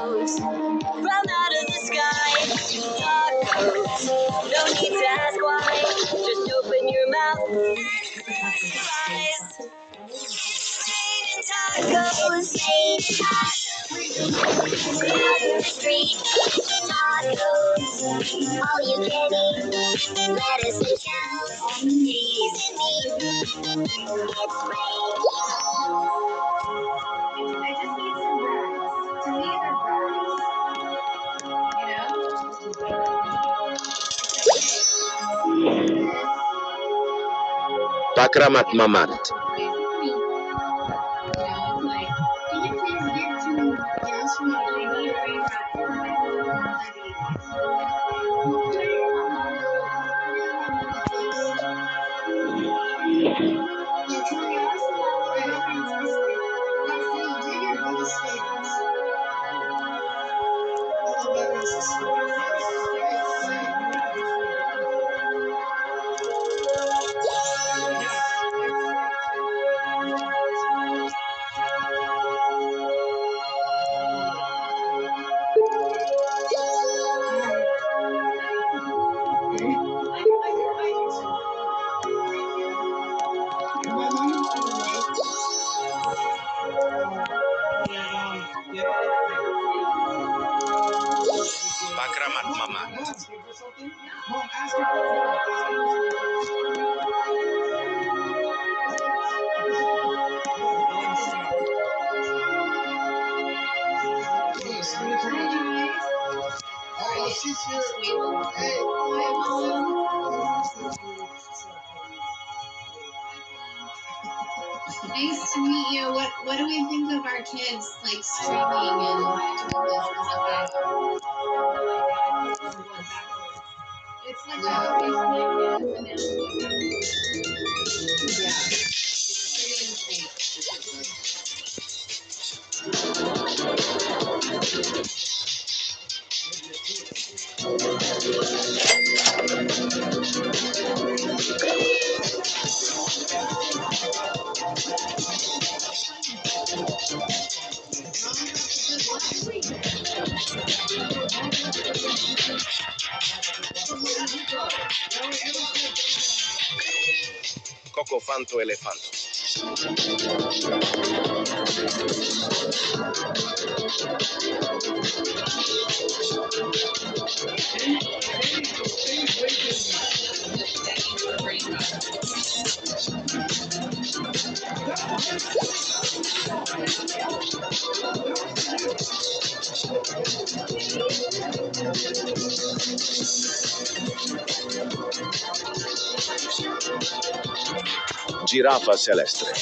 tacos from out of the sky. Tacos, no need to ask why. Just open your mouth and close your eyes. Made in tacos, made in tacos. Out in the street, tacos, all you can eat. Lettuce and shells, cheese and meat. It's great. I just need some bags. To me, they're bags. Pakramat Mamad. Pakramat Mamad. Nice to meet you. What do we think of our kids like streaming and doing this and stuff? It's like a Coco Fanto Elefanto. Girafa Celestre.